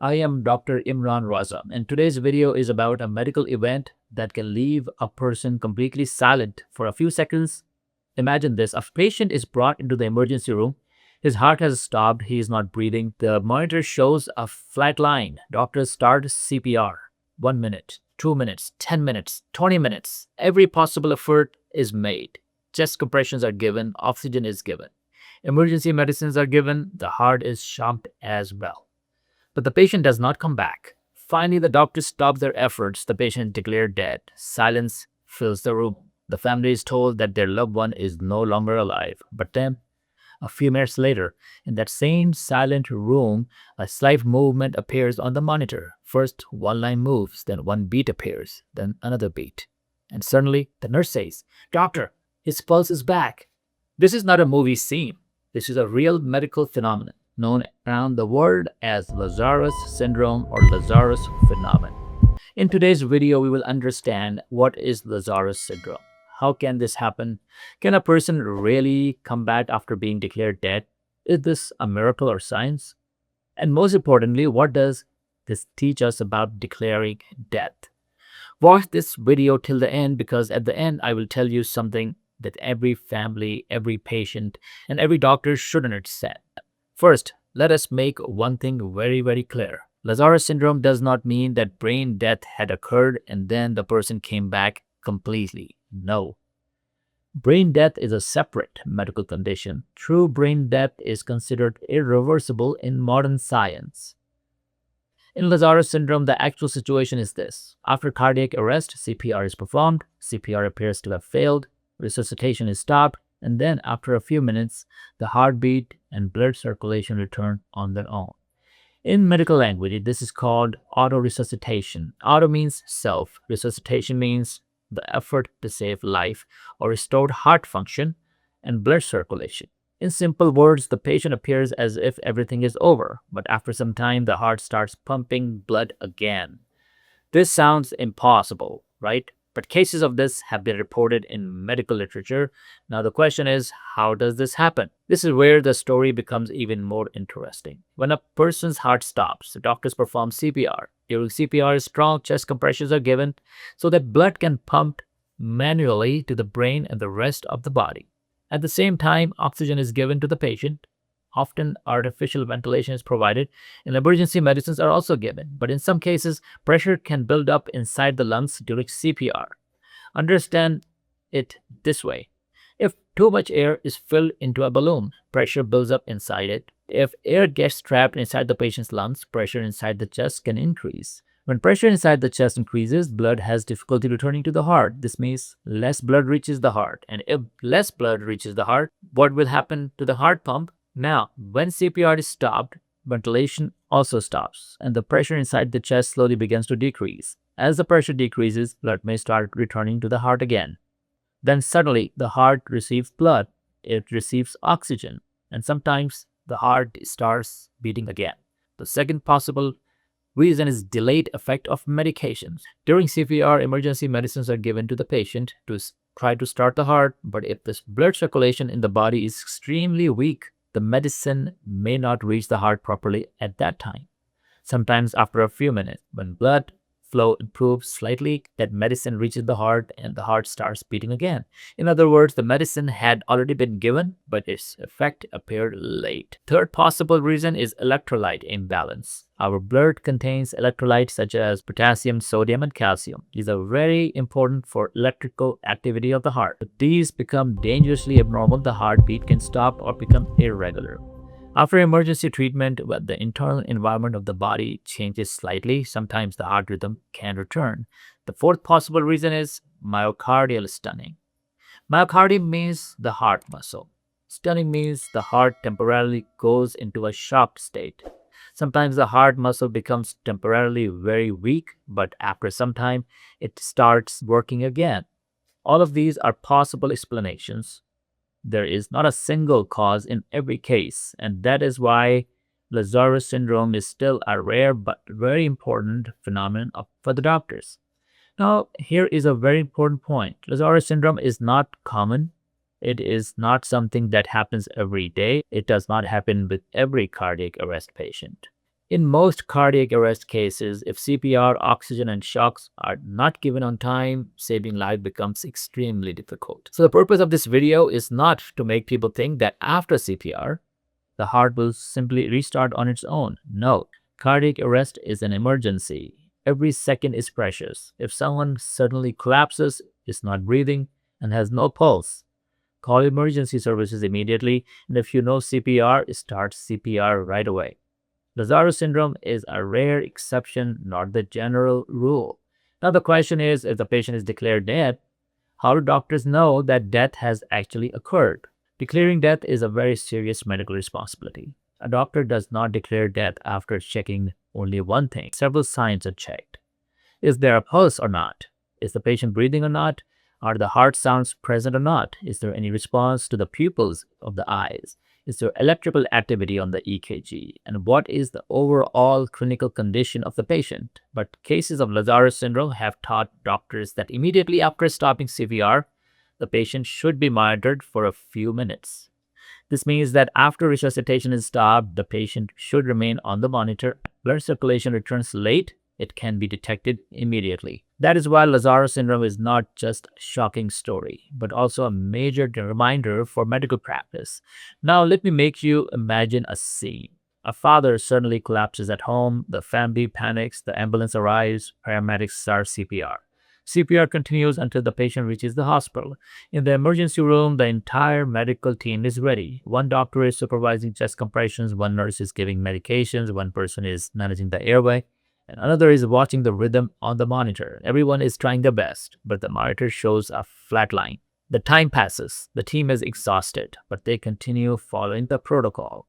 I am Dr. Imran Raza, and today's video is about a medical event that can leave a person completely silent for a few seconds. Imagine this: a patient is brought into the emergency room. His heart has stopped, he is not breathing. The monitor shows a flat line. Doctors start CPR. 1 minute, 2 minutes, 10 minutes, 20 minutes. Every possible effort is made. Chest compressions are given, oxygen is given. Emergency medicines are given, the heart is shocked as well. But the patient does not come back. Finally, the doctors stop their efforts. The patient declared dead. Silence fills the room. The family is told that their loved one is no longer alive. But then, a few minutes later, in that same silent room, a slight movement appears on the monitor. First, one line moves, then one beat appears, then another beat. And suddenly, the nurse says, "Doctor, his pulse is back." This is not a movie scene. This is a real medical phenomenon known around the world as Lazarus Syndrome or Lazarus phenomenon. In today's video, we will understand what is Lazarus Syndrome. How can this happen? Can a person really come back after being declared dead? Is this a miracle or science? And most importantly, what does this teach us about declaring death? Watch this video till the end, because at the end, I will tell you something that every family, every patient, and every doctor should understand. First, let us make one thing very, very clear. Lazarus syndrome does not mean that brain death had occurred and then the person came back completely. No. Brain death is a separate medical condition. True brain death is considered irreversible in modern science. In Lazarus syndrome, the actual situation is this. After cardiac arrest, CPR is performed. CPR appears to have failed. Resuscitation is stopped. And then after a few minutes, the heartbeat and blood circulation return on their own. In medical language, this is called autoresuscitation. Auto means self. Resuscitation means the effort to save life or restored heart function and blood circulation. In simple words, the patient appears as if everything is over, but after some time, the heart starts pumping blood again. This sounds impossible, right? But cases of this have been reported in medical literature. Now the question is, how does this happen? This is where the story becomes even more interesting. When a person's heart stops, the doctors perform CPR. During CPR, strong chest compressions are given so that blood can pump manually to the brain and the rest of the body. At the same time, oxygen is given to the patient. Often artificial ventilation is provided, and emergency medicines are also given. But in some cases, pressure can build up inside the lungs during CPR. Understand it this way. If too much air is filled into a balloon, pressure builds up inside it. If air gets trapped inside the patient's lungs, pressure inside the chest can increase. When pressure inside the chest increases, blood has difficulty returning to the heart. This means less blood reaches the heart. And if less blood reaches the heart, what will happen to the heart pump? Now, when CPR is stopped, ventilation also stops, and the pressure inside the chest slowly begins to decrease. As the pressure decreases, blood may start returning to the heart again. Then suddenly, the heart receives blood, it receives oxygen, and sometimes the heart starts beating again. The second possible reason is delayed effect of medications. During CPR, emergency medicines are given to the patient to try to start the heart, but if the blood circulation in the body is extremely weak, the medicine may not reach the heart properly at that time. Sometimes after a few minutes, when blood flow improves slightly, that medicine reaches the heart and the heart starts beating again. In other words, the medicine had already been given, but its effect appeared late. Third possible reason is electrolyte imbalance. Our blood contains electrolytes such as potassium, sodium, and calcium. These are very important for electrical activity of the heart. If these become dangerously abnormal, the heartbeat can stop or become irregular. After emergency treatment, when the internal environment of the body changes slightly, sometimes the heart rhythm can return. The fourth possible reason is myocardial stunning. Myocardium means the heart muscle. Stunning means the heart temporarily goes into a shocked state. Sometimes the heart muscle becomes temporarily very weak, but after some time, it starts working again. All of these are possible explanations. There is not a single cause in every case, and that is why Lazarus syndrome is still a rare but very important phenomenon for the doctors. Now, here is a very important point. Lazarus syndrome is not common. It is not something that happens every day. It does not happen with every cardiac arrest patient. In most cardiac arrest cases, if CPR, oxygen, and shocks are not given on time, saving life becomes extremely difficult. So the purpose of this video is not to make people think that after CPR, the heart will simply restart on its own. No, cardiac arrest is an emergency. Every second is precious. If someone suddenly collapses, is not breathing, and has no pulse, call emergency services immediately. And if you know CPR, start CPR right away. Lazarus syndrome is a rare exception, not the general rule. Now, the question is, if the patient is declared dead, how do doctors know that death has actually occurred? Declaring death is a very serious medical responsibility. A doctor does not declare death after checking only one thing. Several signs are checked. Is there a pulse or not? Is the patient breathing or not? Are the heart sounds present or not? Is there any response to the pupils of the eyes? Is there electrical activity on the EKG? And what is the overall clinical condition of the patient? But cases of Lazarus syndrome have taught doctors that immediately after stopping CPR, the patient should be monitored for a few minutes. This means that after resuscitation is stopped, the patient should remain on the monitor. Blood circulation returns late, it can be detected immediately. That is why Lazarus syndrome is not just a shocking story, but also a major reminder for medical practice. Now, let me make you imagine a scene. A father suddenly collapses at home, the family panics, the ambulance arrives, paramedics start CPR. CPR continues until the patient reaches the hospital. In the emergency room, the entire medical team is ready. One doctor is supervising chest compressions, one nurse is giving medications, one person is managing the airway, and another is watching the rhythm on the monitor. Everyone is trying their best, but the monitor shows a flat line. The time passes. The team is exhausted, but they continue following the protocol.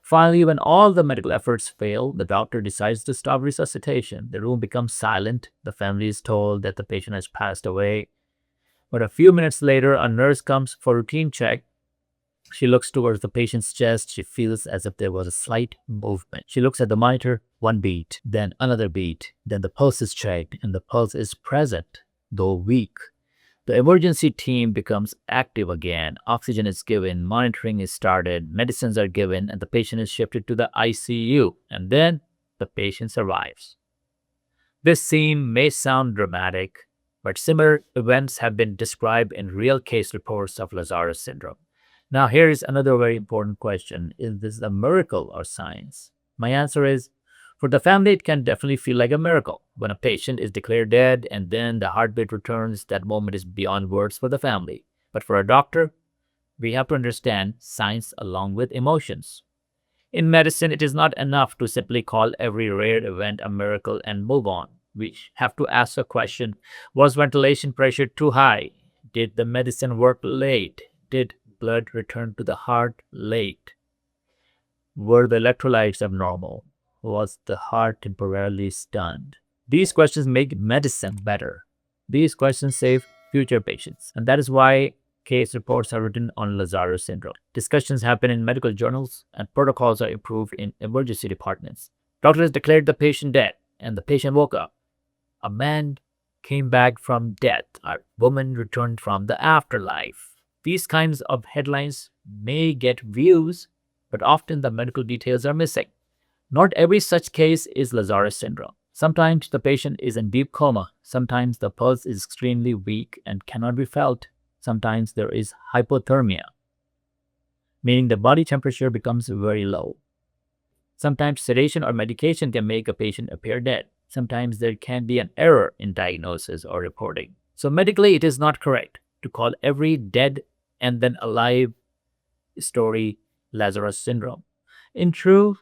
Finally, when all the medical efforts fail, the doctor decides to stop resuscitation. The room becomes silent. The family is told that the patient has passed away. But a few minutes later, a nurse comes for routine check. She looks towards the patient's chest. She feels as if there was a slight movement. She looks at the monitor, one beat, then another beat. Then the pulse is checked, and the pulse is present, though weak. The emergency team becomes active again. Oxygen is given, monitoring is started, medicines are given, and the patient is shifted to the ICU. And then the patient survives. This scene may sound dramatic, but similar events have been described in real case reports of Lazarus syndrome. Now, here is another very important question. Is this a miracle or science? My answer is, for the family, it can definitely feel like a miracle. When a patient is declared dead and then the heartbeat returns, that moment is beyond words for the family. But for a doctor, we have to understand science along with emotions. In medicine, it is not enough to simply call every rare event a miracle and move on. We have to ask a question. Was ventilation pressure too high? Did the medicine work late? Did blood return to the heart late? Were the electrolytes abnormal? Was the heart temporarily stunned? These questions make medicine better. These questions save future patients. And that is why case reports are written on Lazarus syndrome. Discussions happen in medical journals, and protocols are improved in emergency departments. Doctors declared the patient dead, and the patient woke up. A man came back from death. A woman returned from the afterlife. These kinds of headlines may get views, but often the medical details are missing. Not every such case is Lazarus syndrome. Sometimes the patient is in deep coma. Sometimes the pulse is extremely weak and cannot be felt. Sometimes there is hypothermia, meaning the body temperature becomes very low. Sometimes sedation or medication can make a patient appear dead. Sometimes there can be an error in diagnosis or reporting. So medically, it is not correct to call every dead and then alive story Lazarus syndrome. In truth,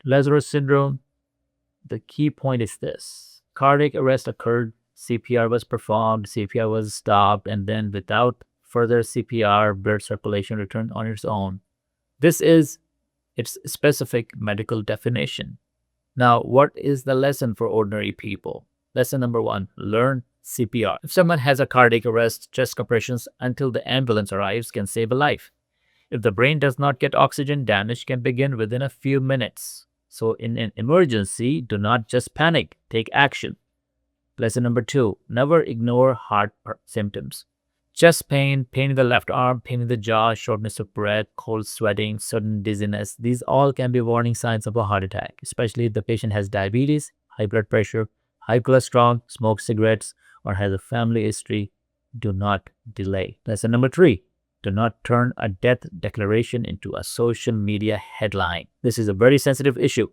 Lazarus syndrome, the key point is this. Cardiac arrest occurred, CPR was performed, CPR was stopped, and then without further CPR, blood circulation returned on its own. This is its specific medical definition. Now, what is the lesson for ordinary people? Lesson number 1, learn CPR. If someone has a cardiac arrest, chest compressions until the ambulance arrives can save a life. If the brain does not get oxygen, damage can begin within a few minutes. So in an emergency, do not just panic, take action. Lesson number 2, never ignore heart symptoms. Chest pain, pain in the left arm, pain in the jaw, shortness of breath, cold sweating, sudden dizziness. These all can be warning signs of a heart attack, especially if the patient has diabetes, high blood pressure, high cholesterol, smokes cigarettes, or has a family history. Do not delay. Lesson number 3. Do not turn a death declaration into a social media headline. This is a very sensitive issue.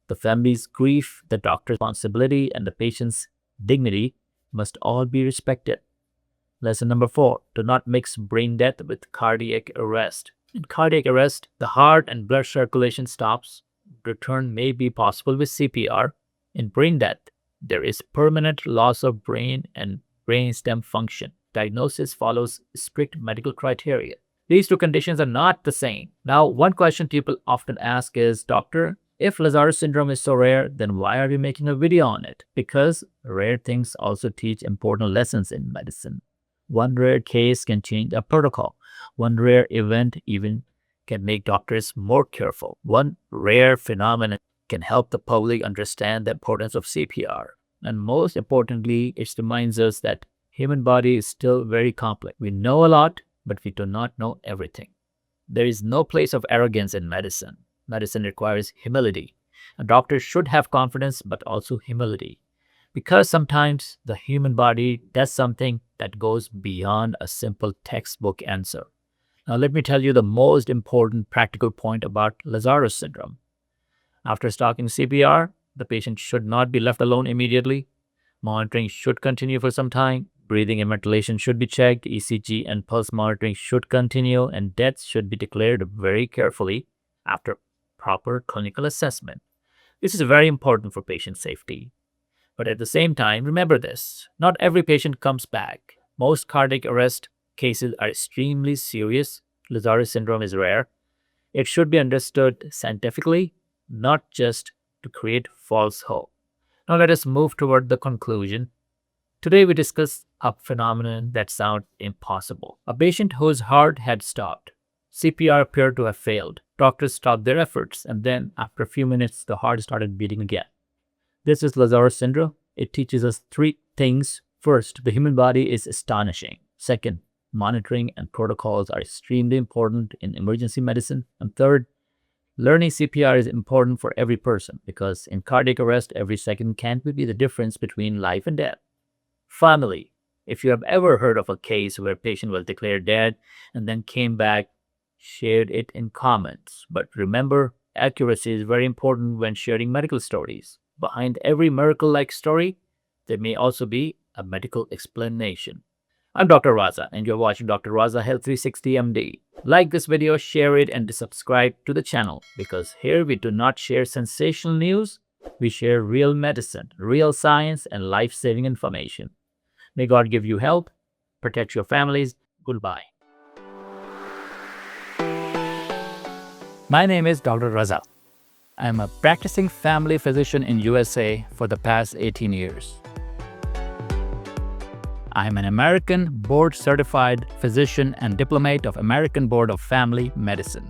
The family's grief, the doctor's responsibility, and the patient's dignity must all be respected. Lesson number 4. Do not mix brain death with cardiac arrest. In cardiac arrest, the heart and blood circulation stops. Return may be possible with CPR. In brain death, there is permanent loss of brain and brainstem function. Diagnosis follows strict medical criteria. These two conditions are not the same. Now, one question people often ask is, Doctor, if Lazarus syndrome is so rare, then why are we making a video on it? Because rare things also teach important lessons in medicine. One rare case can change a protocol. One rare event even can make doctors more careful. One rare phenomenon can help the public understand the importance of CPR. And most importantly, it reminds us that human body is still very complex. We know a lot, but we do not know everything. There is no place of arrogance in medicine. Medicine requires humility. A doctor should have confidence, but also humility. Because sometimes the human body does something that goes beyond a simple textbook answer. Now, let me tell you the most important practical point about Lazarus syndrome. After starting CPR, the patient should not be left alone immediately. Monitoring should continue for some time. Breathing and ventilation should be checked. ECG and pulse monitoring should continue, and death should be declared very carefully after proper clinical assessment. This is very important for patient safety. But at the same time, remember this, not every patient comes back. Most cardiac arrest cases are extremely serious. Lazarus syndrome is rare. It should be understood scientifically, not just to create false hope. Now let us move toward the conclusion. Today we discuss a phenomenon that sounds impossible. A patient whose heart had stopped. CPR appeared to have failed. Doctors stopped their efforts, and then after a few minutes, the heart started beating again. This is Lazarus syndrome. It teaches us 3 things. First, the human body is astonishing. Second, monitoring and protocols are extremely important in emergency medicine. And third, learning CPR is important for every person because in cardiac arrest, every second can be the difference between life and death. Finally, if you have ever heard of a case where a patient was declared dead and then came back, share it in comments. But remember, accuracy is very important when sharing medical stories. Behind every miracle-like story, there may also be a medical explanation. I'm Dr. Raza, and you're watching Dr. Raza Health 360 MD. Like this video, share it, and subscribe to the channel because here we do not share sensational news. We share real medicine, real science, and life-saving information. May God give you health, protect your families. Goodbye. My name is Dr. Raza. I'm a practicing family physician in USA for the past 18 years. I'm an American board-certified physician and diplomate of American Board of Family Medicine.